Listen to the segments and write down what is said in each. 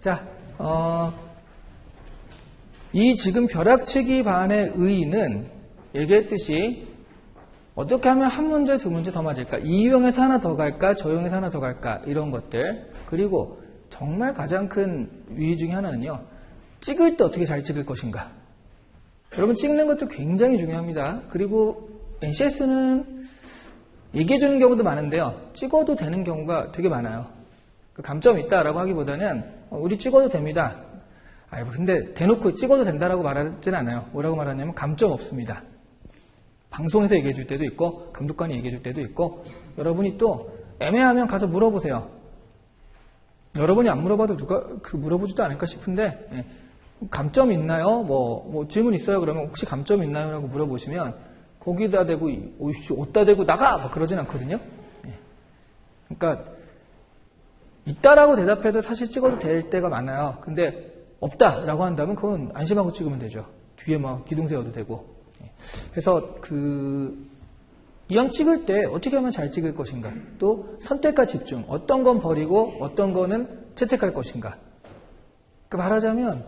자, 이 지금 벼락치기 반의 의의는 얘기했듯이 어떻게 하면 한 문제, 두 문제 더 맞을까? 이 유형에서 하나 더 갈까? 저 유형에서 하나 더 갈까? 이런 것들. 그리고 정말 가장 큰 유의 중에 하나는요. 찍을 때 어떻게 잘 찍을 것인가? 여러분 찍는 것도 굉장히 중요합니다. 그리고 NCS는 얘기해주는 경우도 많은데요. 찍어도 되는 경우가 되게 많아요. 감점이 있다라고 하기보다는 우리 찍어도 됩니다. 근데 대놓고 찍어도 된다라고 말하진 않아요. 뭐라고 말하냐면 감점 없습니다. 방송에서 얘기해줄 때도 있고 감독관이 얘기해줄 때도 있고 여러분이 또 애매하면 가서 물어보세요. 여러분이 안 물어봐도 누가 물어보지도 않을까 싶은데 감점 있나요? 뭐 질문 있어요? 그러면 혹시 감점 있나요? 라고 물어보시면 거기다 대고 오이씨 옷다 대고 나가! 막 그러진 않거든요. 그러니까 있다라고 대답해도 사실 찍어도 될 때가 많아요. 근데 없다라고 한다면 그건 안심하고 찍으면 되죠. 뒤에 막 기둥 세워도 되고. 그래서 이왕 찍을 때 어떻게 하면 잘 찍을 것인가. 또 선택과 집중. 어떤 건 버리고 어떤 거는 채택할 것인가. 그러니까 말하자면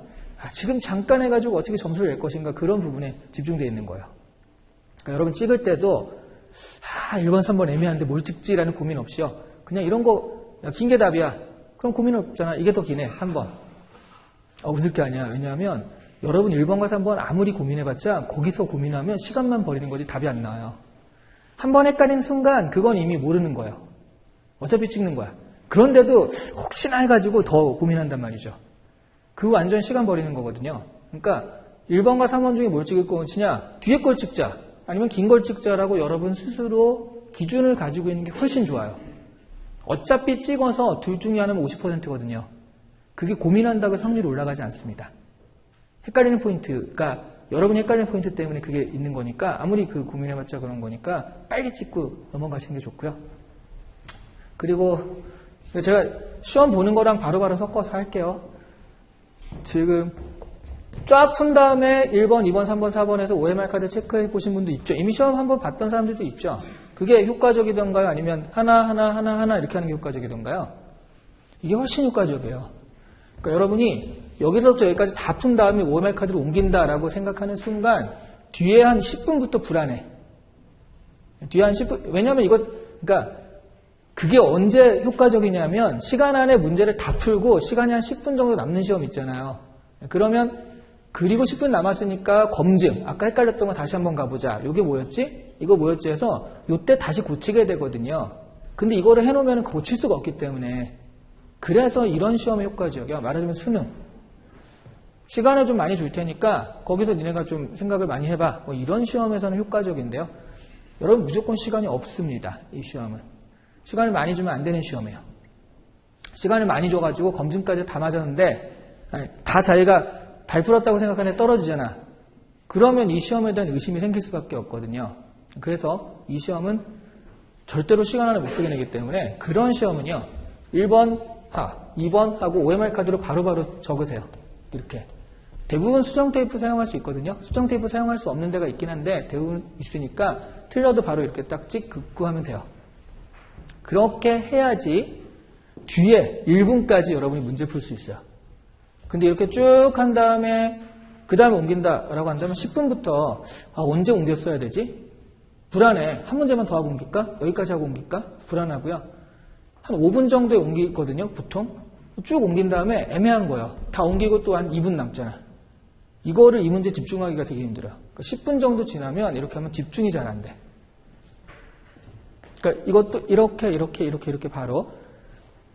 지금 잠깐 해가지고 어떻게 점수를 낼 것인가 그런 부분에 집중되어 있는 거예요. 그러니까 여러분 찍을 때도 1번, 3번 애매한데 뭘 찍지라는 고민 없이요. 그냥 이런 거 긴 게 답이야. 그럼 고민 없잖아. 이게 더 기네. 3번. 웃을 게 아니야. 왜냐하면 여러분 1번과 3번 아무리 고민해봤자 거기서 고민하면 시간만 버리는 거지 답이 안 나와요. 한 번 헷갈리는 순간 그건 이미 모르는 거예요. 어차피 찍는 거야. 그런데도 혹시나 해가지고 더 고민한단 말이죠. 그거 완전 시간 버리는 거거든요. 그러니까 1번과 3번 중에 뭘 찍을 것이냐, 뒤에 걸 찍자, 아니면 긴 걸 찍자라고 여러분 스스로 기준을 가지고 있는 게 훨씬 좋아요. 어차피 찍어서 둘 중에 하나는 50%거든요. 그게 고민한다고 확률이 올라가지 않습니다. 헷갈리는 포인트가 여러분이 헷갈리는 포인트 때문에 그게 있는 거니까 아무리 고민해봤자 그런 거니까 빨리 찍고 넘어가시는 게 좋고요. 그리고 제가 시험 보는 거랑 바로바로 섞어서 할게요. 지금 쫙 푼 다음에 1번, 2번, 3번, 4번에서 OMR 카드 체크해 보신 분도 있죠. 이미 시험 한번 봤던 사람들도 있죠. 그게 효과적이던가요? 아니면 하나 이렇게 하는 게 효과적이던가요? 이게 훨씬 효과적이에요. 그러니까 여러분이 여기서부터 여기까지 다 푼 다음에 OMR 카드를 옮긴다라고 생각하는 순간 뒤에 한 10분부터 불안해. 뒤에 한 10분, 왜냐면 그러니까 그게 언제 효과적이냐면 시간 안에 문제를 다 풀고 시간이 한 10분 정도 남는 시험 있잖아요. 그러면 그리고 10분 남았으니까 검증, 아까 헷갈렸던 거 다시 한번 가보자. 이게 뭐였지? 이거 뭐였지 해서 이때 다시 고치게 되거든요. 근데 이거를 해놓으면 고칠 수가 없기 때문에 그래서 이런 시험이 효과적이야. 말하자면 수능. 시간을 좀 많이 줄 테니까 거기서 니네가 좀 생각을 많이 해봐. 뭐 이런 시험에서는 효과적인데요. 여러분 무조건 시간이 없습니다. 이 시험은. 시간을 많이 주면 안 되는 시험이에요. 시간을 많이 줘가지고 검증까지 다 맞았는데 다 자기가 잘 풀었다고 생각하는데 떨어지잖아. 그러면 이 시험에 대한 의심이 생길 수밖에 없거든요. 그래서 이 시험은 절대로 시간 안에 못 풀어내기 때문에 그런 시험은요. 1번, 2번 하고 OMR 카드로 바로바로 적으세요. 이렇게. 대부분 수정 테이프 사용할 수 있거든요. 수정 테이프 사용할 수 없는 데가 있긴 한데 대부분 있으니까 틀려도 바로 이렇게 딱 긋고 하면 돼요. 그렇게 해야지 뒤에 1분까지 여러분이 문제 풀 수 있어요. 근데 이렇게 쭉 한 다음에 그 다음에 옮긴다라고 한다면 10분부터 언제 옮겼어야 되지? 불안해. 한 문제만 더 하고 옮길까? 여기까지 하고 옮길까? 불안하고요. 한 5분 정도에 옮기거든요. 보통. 쭉 옮긴 다음에 애매한 거예요. 다 옮기고 또 한 2분 남잖아. 이거를 이 문제 집중하기가 되게 힘들어요. 그러니까 10분 정도 지나면 이렇게 하면 집중이 잘 안 돼. 그러니까 이것도 이렇게 바로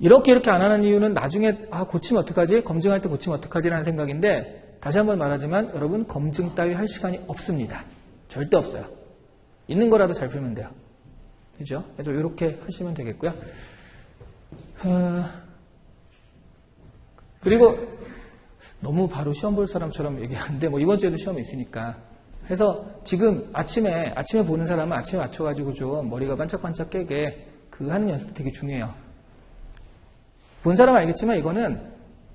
이렇게 안 하는 이유는 나중에 고치면 어떡하지? 검증할 때 고치면 어떡하지라는 생각인데 다시 한번 말하지만 여러분 검증 따위 할 시간이 없습니다. 절대 없어요. 있는 거라도 잘 풀면 돼요. 그죠? 그래서 이렇게 하시면 되겠고요. 그리고 너무 바로 시험 볼 사람처럼 얘기하는데 뭐 이번 주에도 시험이 있으니까 해서 지금 아침에 보는 사람은 아침에 맞춰가지고 좀 머리가 반짝반짝 깨게 하는 연습이 되게 중요해요. 본 사람은 알겠지만 이거는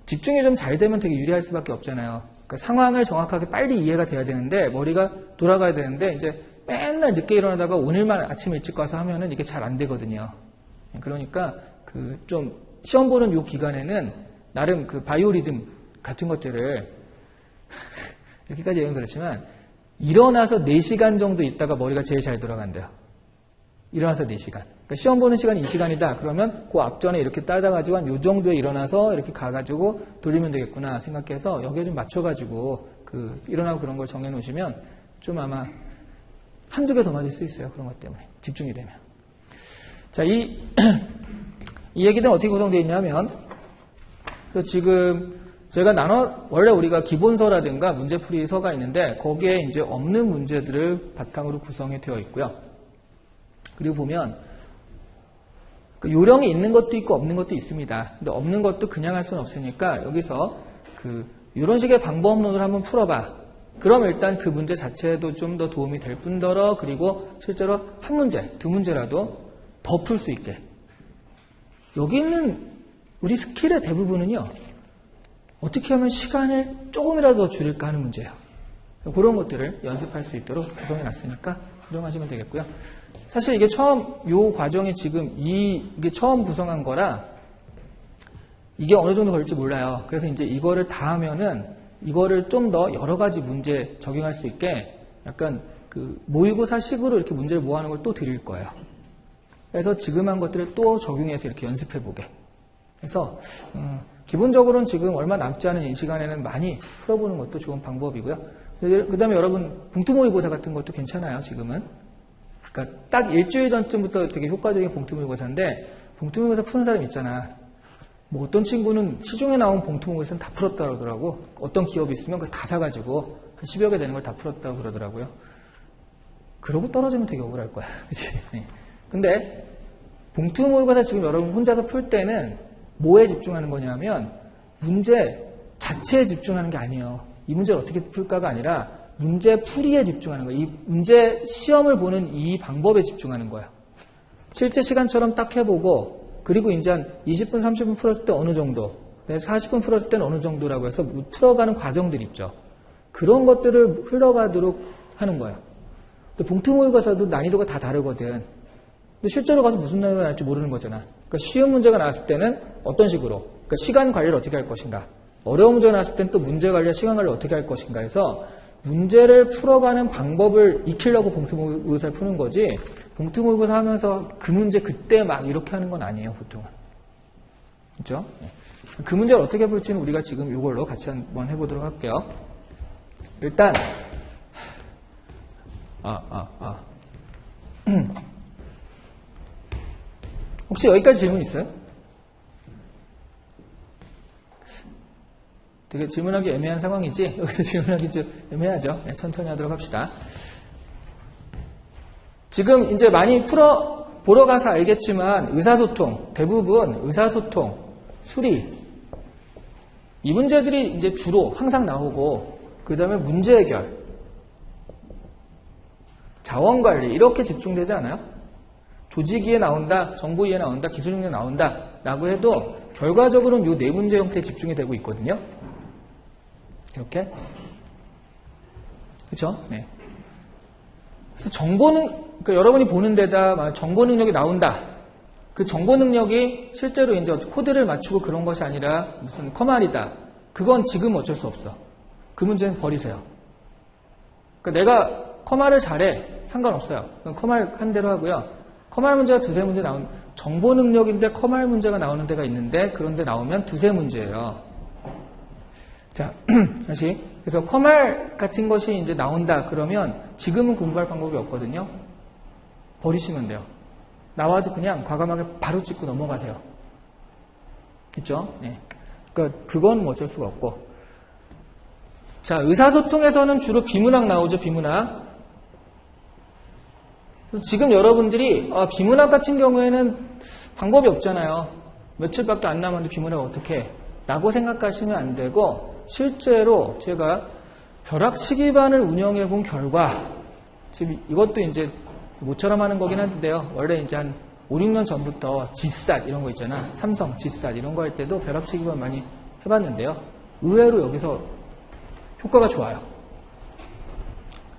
집중이 좀 잘 되면 되게 유리할 수밖에 없잖아요. 그러니까 상황을 정확하게 빨리 이해가 돼야 되는데 머리가 돌아가야 되는데 이제 맨날 늦게 일어나다가 오늘만 아침에 일찍 가서 하면은 이게 잘 안 되거든요. 그러니까 좀 시험 보는 요 기간에는 나름 그 바이오리듬 같은 것들을 이렇게까지 얘기는 그렇지만 일어나서 4시간 정도 있다가 머리가 제일 잘 돌아간대요. 일어나서 4시간. 그러니까 시험 보는 시간이 2시간이다. 그러면 그 앞전에 이렇게 따져가지고 한 요 정도에 일어나서 이렇게 가가지고 돌리면 되겠구나 생각해서 여기에 좀 맞춰가지고 그 일어나고 그런 걸 정해놓으시면 좀 아마 한두 개 더 맞을 수 있어요. 그런 것 때문에. 집중이 되면. 자, 이 얘기들은 어떻게 구성되어 있냐면 지금 제가 원래 우리가 기본서라든가 문제풀이서가 있는데 거기에 이제 없는 문제들을 바탕으로 구성이 되어 있고요. 그리고 보면 요령이 있는 것도 있고 없는 것도 있습니다. 근데 없는 것도 그냥 할 수는 없으니까 여기서 이런 식의 방법론을 한번 풀어봐. 그럼 일단 그 문제 자체에도 좀 더 도움이 될 뿐더러 그리고 실제로 한 문제, 두 문제라도 더 풀 수 있게. 여기 있는 우리 스킬의 대부분은요. 어떻게 하면 시간을 조금이라도 더 줄일까 하는 문제예요. 그런 것들을 연습할 수 있도록 구성해 놨으니까 활용하시면 되겠고요. 사실 이게 요 과정이 지금 이게 처음 구성한 거라 이게 어느 정도 걸릴지 몰라요. 그래서 이제 이거를 다 하면은 이거를 좀 더 여러 가지 문제 적용할 수 있게 약간 그 모의고사식으로 이렇게 문제를 모아놓은 걸 또 드릴 거예요. 그래서 지금 한 것들을 또 적용해서 이렇게 연습해보게. 그래서 기본적으로는 지금 얼마 남지 않은 이 시간에는 많이 풀어보는 것도 좋은 방법이고요. 그 다음에 여러분 봉투모의고사 같은 것도 괜찮아요. 지금은. 그러니까 딱 일주일 전쯤부터 되게 효과적인 봉투모의고사인데 봉투모의고사 푸는 사람 있잖아. 뭐 어떤 친구는 시중에 나온 봉투모의고사는 다 풀었다 그러더라고. 어떤 기업이 있으면 그걸 다 사가지고 한 10여 개 되는 걸 다 풀었다고 그러더라고요. 그러고 떨어지면 되게 억울할 거야. 그치? 네. 근데 봉투모의고사 지금 여러분 혼자서 풀 때는 뭐에 집중하는 거냐면 문제 자체에 집중하는 게 아니에요. 이 문제를 어떻게 풀까가 아니라 문제 풀이에 집중하는 거예요. 이 문제 시험을 보는 이 방법에 집중하는 거예요. 실제 시간처럼 딱 해보고 그리고 이제 한 20분, 30분 풀었을 때 어느 정도 40분 풀었을 때는 어느 정도라고 해서 풀어가는 과정들 있죠. 그런 것들을 흘러가도록 하는 거예요. 봉투모의고사도 난이도가 다 다르거든. 근데 실제로 가서 무슨 난이도가 나올지 모르는 거잖아. 그러니까 쉬운 문제가 나왔을 때는 어떤 식으로 그러니까 시간 관리를 어떻게 할 것인가 어려운 문제가 나왔을 때는 또 문제 관리와 시간 관리를 어떻게 할 것인가 해서 문제를 풀어가는 방법을 익히려고 봉투모의고사를 푸는 거지 봉투모의고사 하면서 그 문제 그때 막 이렇게 하는 건 아니에요. 보통은. 그렇죠? 그 문제를 어떻게 풀지는 우리가 지금 이걸로 같이 한번 해보도록 할게요. 일단 혹시 여기까지 질문 있어요? 되게 질문하기 애매한 상황이지? 여기서 질문하기 좀 애매하죠? 네, 천천히 하도록 합시다. 지금 이제 많이 보러 가서 알겠지만 의사소통, 대부분 의사소통, 수리 이 문제들이 이제 주로 항상 나오고 그 다음에 문제 해결, 자원관리 이렇게 집중되지 않아요? 조직위에 나온다, 정보위에 나온다, 기술력에 나온다 라고 해도 결과적으로는 이 네 문제 형태에 집중이 되고 있거든요. 이렇게. 그렇죠? 네. 그래서 그러니까 여러분이 보는 데다 정보 능력이 나온다. 그 정보 능력이 실제로 이제 코드를 맞추고 그런 것이 아니라 무슨 커말이다. 그건 지금 어쩔 수 없어. 그 문제는 버리세요. 그러니까 내가 커말을 잘해. 상관없어요. 그럼 커말 한 대로 하고요. 커말 문제가 두세 문제 정보 능력인데 커말 문제가 나오는 데가 있는데 그런데 나오면 두세 문제예요. 자, 다시. 그래서 커말 같은 것이 이제 나온다 그러면 지금은 공부할 방법이 없거든요. 버리시면 돼요. 나와도 그냥 과감하게 바로 찍고 넘어가세요. 있죠? 네. 그러니까 그건 뭐 어쩔 수가 없고. 자, 의사소통에서는 주로 비문학 나오죠, 비문학. 지금 여러분들이 비문학 같은 경우에는 방법이 없잖아요. 며칠밖에 안 남았는데 비문학 어떻게 해? 라고 생각하시면 안 되고 실제로 제가 벼락치기반을 운영해 본 결과 지금 이것도 이제 모처럼 하는 거긴 한데요. 원래 이제 한 5, 6년 전부터 지삿 이런 거 있잖아. 삼성 지삿 이런 거 할 때도 벼락치기반 많이 해봤는데요. 의외로 여기서 효과가 좋아요.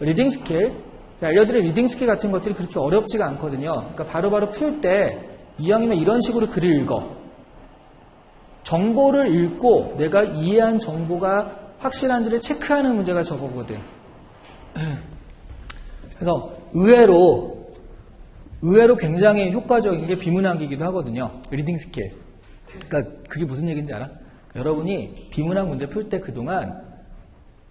리딩 스킬 알려드린 리딩 스킬 같은 것들이 그렇게 어렵지가 않거든요. 그러니까 바로바로 풀 때 이왕이면 이런 식으로 글을 읽어. 정보를 읽고 내가 이해한 정보가 확실한지를 체크하는 문제가 저거거든. 그래서 의외로 굉장히 효과적인 게 비문학이기도 하거든요. 리딩 스킬. 그러니까 그게 무슨 얘기인지 알아? 여러분이 비문학 문제 풀 때 그동안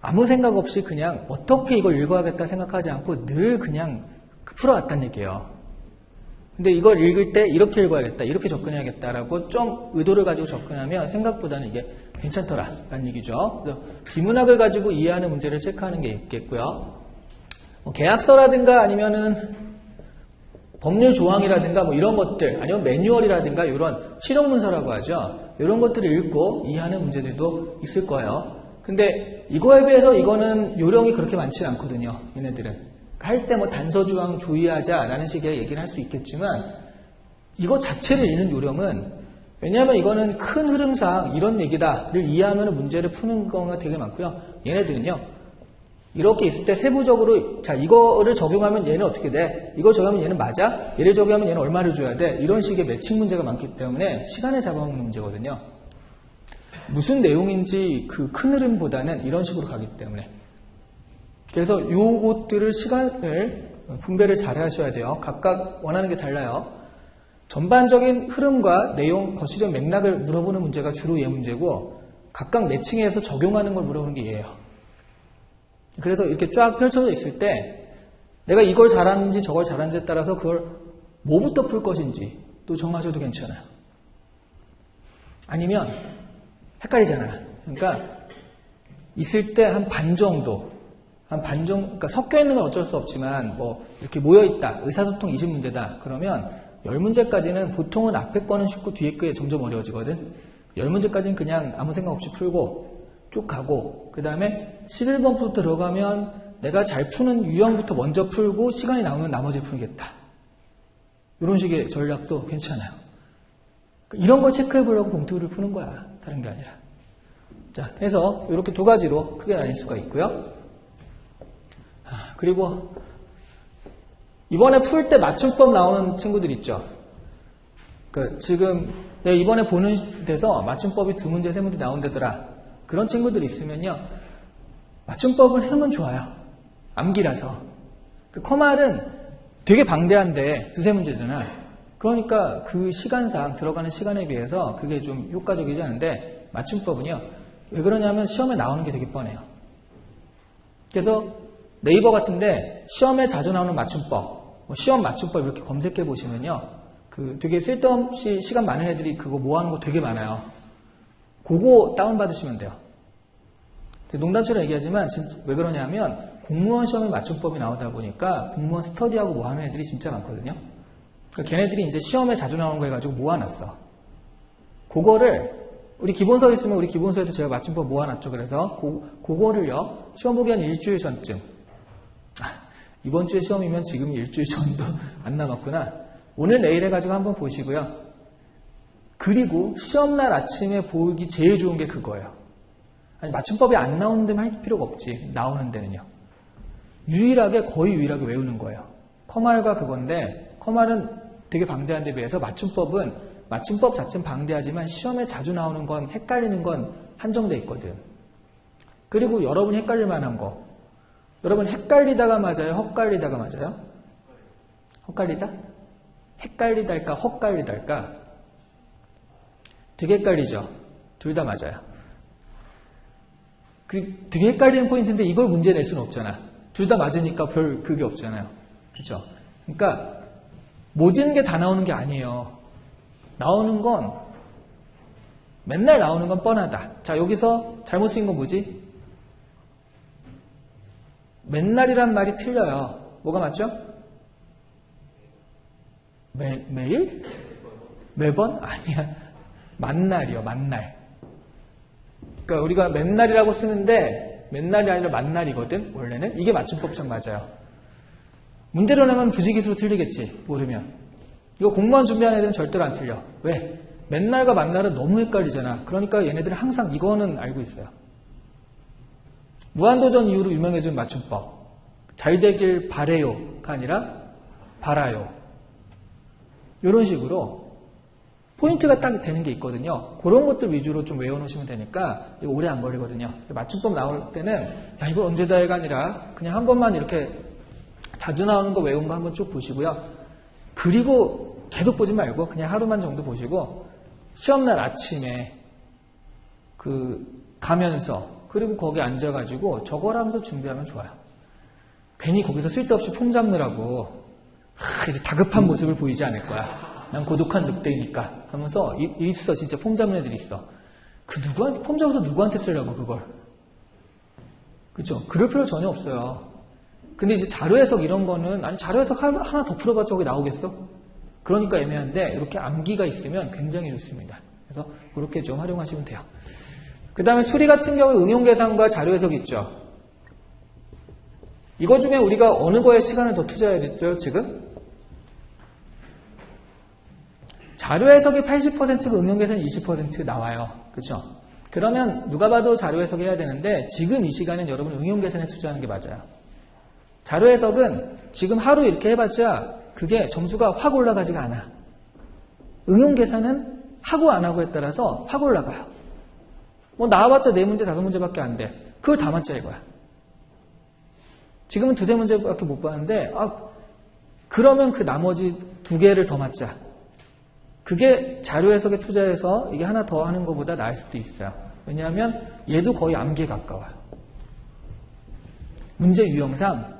아무 생각 없이 그냥 어떻게 이걸 읽어야겠다 생각하지 않고 늘 그냥 풀어왔단 얘기예요. 근데 이걸 읽을 때 이렇게 읽어야겠다, 이렇게 접근해야겠다라고 좀 의도를 가지고 접근하면 생각보다는 이게 괜찮더라라는 얘기죠. 그래서 비문학을 가지고 이해하는 문제를 체크하는 게 있겠고요. 뭐 계약서라든가 아니면은 법률 조항이라든가 뭐 이런 것들, 아니면 매뉴얼이라든가 이런 실용문서라고 하죠. 이런 것들을 읽고 이해하는 문제들도 있을 거예요. 근데 이거에 비해서 이거는 요령이 그렇게 많지 않거든요. 얘네들은. 할 때 뭐 단서조항 주의하자라는 식의 얘기를 할 수 있겠지만 이거 자체를 읽는 요령은, 왜냐하면 이거는 큰 흐름상 이런 얘기다를 이해하면 문제를 푸는 경우가 되게 많고요. 얘네들은요, 이렇게 있을 때 세부적으로 자 이거를 적용하면 얘는 어떻게 돼? 이거 적용하면 얘는 맞아? 얘를 적용하면 얘는 얼마를 줘야 돼? 이런 식의 매칭 문제가 많기 때문에 시간을 잡아먹는 문제거든요. 무슨 내용인지 그 큰 흐름보다는 이런 식으로 가기 때문에. 그래서 요것들을 시간을 분배를 잘 하셔야 돼요. 각각 원하는 게 달라요. 전반적인 흐름과 내용, 거시적 맥락을 물어보는 문제가 주로 얘 문제고, 각각 매칭해서 적용하는 걸 물어보는 게 얘예요. 그래서 이렇게 쫙 펼쳐져 있을 때 내가 이걸 잘하는지 저걸 잘하는지에 따라서 그걸 뭐부터 풀 것인지 또 정하셔도 괜찮아요. 아니면 헷갈리잖아. 그러니까 있을 때 한 반 정도, 그러니까 섞여 있는 건 어쩔 수 없지만 뭐 이렇게 모여 있다, 의사소통 20문제다 그러면 10문제까지는 보통은 앞에 거는 쉽고 뒤에 게 점점 어려워지거든. 10문제까지는 그냥 아무 생각 없이 풀고 쭉 가고, 그 다음에 11번부터 들어가면 내가 잘 푸는 유형부터 먼저 풀고 시간이 남으면 나머지를 풀겠다. 이런 식의 전략도 괜찮아요. 이런 걸 체크해 보려고 봉투를 푸는 거야. 다른 게 아니라. 자, 해서 이렇게 두 가지로 크게 나뉠 수가 있고요. 그리고 이번에 풀 때 맞춤법 나오는 친구들 있죠. 지금 내가 이번에 보는 데서 맞춤법이 2문제, 3문제 나온다더라. 그런 친구들이 있으면요, 맞춤법을 하면 좋아요. 암기라서. 컴알은 되게 방대한데 2-3문제잖아. 그러니까 그 시간상, 들어가는 시간에 비해서 그게 좀 효과적이지 않은데, 맞춤법은요, 왜 그러냐면 시험에 나오는 게 되게 뻔해요. 그래서 네이버 같은데 시험에 자주 나오는 맞춤법, 시험 맞춤법 이렇게 검색해 보시면요, 되게 쓸데없이 시간 많은 애들이 그거 모아놓은 거 되게 많아요. 그거 다운받으시면 돼요. 농담처럼 얘기하지만 왜 그러냐면 공무원 시험에 맞춤법이 나오다 보니까 공무원 스터디하고 모아놓은 애들이 진짜 많거든요. 그러니까 걔네들이 이제 시험에 자주 나오는 거 해가지고 모아놨어. 그거를 우리 기본서 있으면 우리 기본서에도 제가 맞춤법 모아놨죠. 그래서 그거를요, 시험 보기 한 일주일 전쯤, 이번 주에 시험이면 지금 일주일 전도 안 남았구나. 오늘 내일 해가지고 한번 보시고요. 그리고 시험날 아침에 보기 제일 좋은 게 그거예요. 아니, 맞춤법이 안 나오는 데만 할 필요가 없지. 나오는 데는요. 거의 유일하게 외우는 거예요. 컴알과 그건데, 컴알은 되게 방대한 데 비해서 맞춤법 자체는 방대하지만 시험에 자주 나오는 건, 헷갈리는 건 한정돼 있거든. 그리고 여러분이 헷갈릴 만한 거. 여러분 헷갈리다가 맞아요? 헛갈리다가 맞아요? 헛갈리다? 헷갈리달까? 헛갈리달까? 되게 헷갈리죠? 둘 다 맞아요. 되게 헷갈리는 포인트인데 이걸 문제 낼 수는 없잖아. 둘 다 맞으니까 별 그게 없잖아요. 그렇죠? 그러니까 모든 게 다 나오는 게 아니에요. 나오는 건, 맨날 나오는 건 뻔하다. 자, 여기서 잘못 쓰인 건 뭐지? 맨날이란 말이 틀려요. 뭐가 맞죠? 매일? 매번? 아니야. 만날이요, 만날. 그러니까 우리가 맨날이라고 쓰는데 맨날이 아니라 만날이거든, 원래는. 이게 맞춤법상 맞아요. 문제로 내면 부지기수로 틀리겠지, 모르면. 이거 공무원 준비하는 애들은 절대로 안 틀려. 왜? 맨날과 만날은 너무 헷갈리잖아. 그러니까 얘네들은 항상 이거는 알고 있어요. 무한도전 이후로 유명해진 맞춤법. 잘 되길 바래요가 아니라 바라요. 이런 식으로 포인트가 딱 되는 게 있거든요. 그런 것들 위주로 좀 외워놓으시면 되니까 이거 오래 안 걸리거든요. 맞춤법 나올 때는 야 이걸 언제 다 해가 아니라 그냥 한 번만 이렇게 자주 나오는 거 외운 거 한번 쭉 보시고요. 그리고 계속 보지 말고 그냥 하루만 정도 보시고 시험날 아침에 가면서 그리고 거기 앉아가지고 저걸 하면서 준비하면 좋아요. 괜히 거기서 쓸데없이 폼 잡느라고 이제 다급한 모습을 보이지 않을 거야. 난 고독한 늑대이니까 하면서 있어 진짜 폼 잡는 애들이 있어. 누구한테 폼 잡아서 누구한테 쓰려고 그걸. 그렇죠? 그럴 필요 전혀 없어요. 근데 이제 자료해석 이런 거는 아니 자료해석 하나 더 풀어봤자 거기 나오겠어? 그러니까 애매한데 이렇게 암기가 있으면 굉장히 좋습니다. 그래서 그렇게 좀 활용하시면 돼요. 그 다음에 수리 같은 경우 응용계산과 자료해석이 있죠. 이거 중에 우리가 어느 거에 시간을 더 투자해야 되죠, 지금? 자료해석이 80%고 응용계산이 20% 나와요. 그렇죠? 그러면 누가 봐도 자료해석 해야 되는데 지금 이 시간엔 여러분 응용계산에 투자하는 게 맞아요. 자료해석은 지금 하루 이렇게 해봤자 그게 점수가 확 올라가지가 않아. 응용계산은 하고 안 하고에 따라서 확 올라가요. 뭐 나와봤자 4문제, 5문제밖에 안 돼. 그걸 다 맞자 이거야. 지금은 2-3문제밖에 못 봤는데 그러면 그 나머지 2개를 더 맞자. 그게 자료해석에 투자해서 이게 하나 더 하는 것보다 나을 수도 있어요. 왜냐하면 얘도 거의 암기에 가까워요. 문제 유형상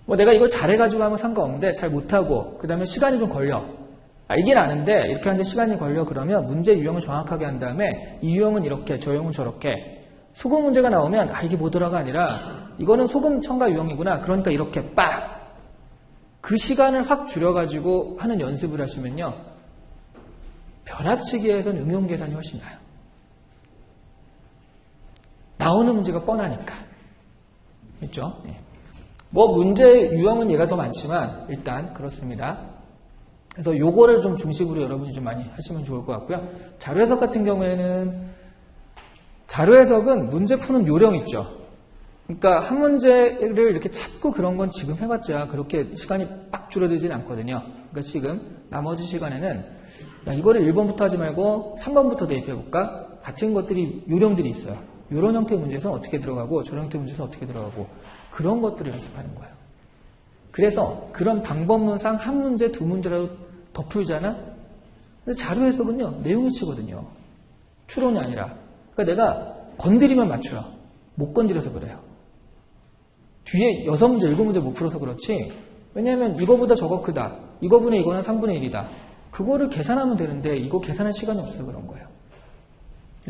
뭐 내가 이걸 잘해가지고 하면 상관없는데 잘 못하고 그 다음에 시간이 좀 걸려. 이게 나는데 이렇게 하는데 시간이 걸려 그러면 문제 유형을 정확하게 한 다음에 이 유형은 이렇게 저 유형은 저렇게 소금 문제가 나오면 이게 뭐더라가 아니라 이거는 소금 첨가 유형이구나. 그러니까 이렇게 빡! 그 시간을 확 줄여가지고 하는 연습을 하시면요. 벼락치기에서는 응용계산이 훨씬 나아요. 나오는 문제가 뻔하니까. 그렇죠? 네. 뭐 문제 유형은 얘가 더 많지만 일단 그렇습니다. 그래서 요거를 좀 중심으로 여러분이 좀 많이 하시면 좋을 것 같고요. 자료해석 같은 경우에는 자료해석은 문제 푸는 요령 있죠. 그러니까 한 문제를 이렇게 찾고 그런 건 지금 해봤자 그렇게 시간이 빡 줄어들진 않거든요. 그러니까 지금 나머지 시간에는 이거를 1번부터 하지 말고 3번부터 대입해볼까? 같은 것들이 요령들이 있어요. 이런 형태의 문제에서는 어떻게 들어가고 저런 형태의 문제에서는 어떻게 들어가고 그런 것들을 연습하는 거예요. 그래서 그런 방법론상 한 문제, 2문제라도 더 풀잖아? 근데 자료 해석은요, 내용을 치거든요. 추론이 아니라. 그러니까 내가 건드리면 맞춰요. 못 건드려서 그래요. 뒤에 6문제, 7문제 못 풀어서 그렇지. 왜냐하면 이거보다 저거 크다. 이거분의 이거는 3분의 1이다. 그거를 계산하면 되는데 이거 계산할 시간이 없어서 그런 거예요.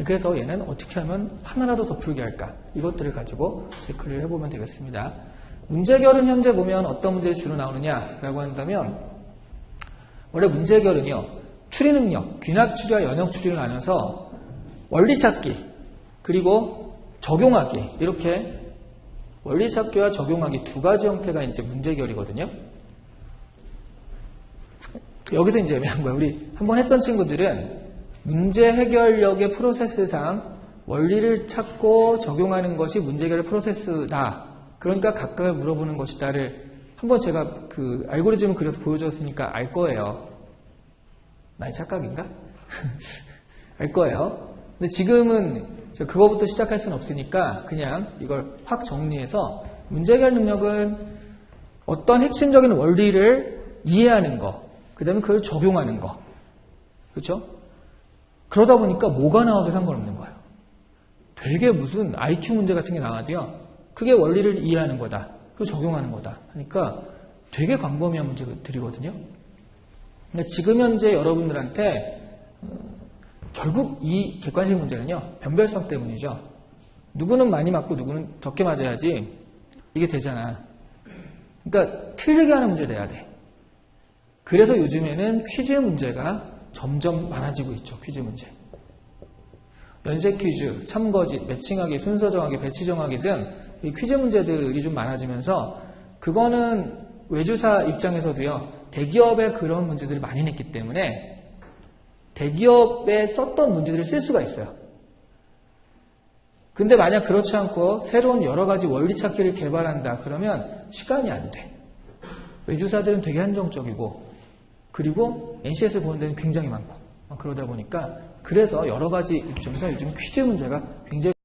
그래서 얘는 어떻게 하면 하나라도 더 풀게 할까? 이것들을 가지고 체크를 해보면 되겠습니다. 문제결은 현재 보면 어떤 문제들이 주로 나오느냐라고 한다면 원래 문제결은요. 추리능력, 귀납추리와 연역추리를 나눠서 원리찾기 그리고 적용하기 이렇게 원리찾기와 적용하기 2가지 형태가 이제 문제결이거든요. 여기서 이제 애매한 거야. 우리 한번 했던 친구들은 문제 해결력의 프로세스상 원리를 찾고 적용하는 것이 문제결의 프로세스다. 그러니까 각각을 물어보는 것이다를 한번 제가 그 알고리즘을 그려서 보여줬으니까 알 거예요. 나의 착각인가? 알 거예요. 근데 지금은 제가 그거부터 시작할 수는 없으니까 그냥 이걸 확 정리해서 문제해결 능력은 어떤 핵심적인 원리를 이해하는 거, 그 다음에 그걸 적용하는 거. 그렇죠? 그러다 보니까 뭐가 나와도 상관없는 거예요. 되게 무슨 IQ 문제 같은 게 나와도요. 그게 원리를 이해하는 거다. 그리고 적용하는 거다. 하니까 되게 광범위한 문제들이거든요. 그러니까 지금 현재 여러분들한테 결국 이 객관식 문제는요. 변별성 때문이죠. 누구는 많이 맞고 누구는 적게 맞아야지 이게 되잖아. 그러니까 틀리게 하는 문제 내야 돼. 그래서 요즘에는 퀴즈 문제가 점점 많아지고 있죠. 퀴즈 문제. 연쇄 퀴즈, 참거짓, 매칭하기, 순서 정하기, 배치 정하기 등 이 퀴즈 문제들이 좀 많아지면서 그거는 외주사 입장에서도요. 대기업에 그런 문제들을 많이 냈기 때문에 대기업에 썼던 문제들을 쓸 수가 있어요. 근데 만약 그렇지 않고 새로운 여러 가지 원리 찾기를 개발한다 그러면 시간이 안 돼. 외주사들은 되게 한정적이고 그리고 NCS를 보는 데는 굉장히 많고 그러다 보니까 그래서 여러 가지 입장에서 요즘 퀴즈 문제가 굉장히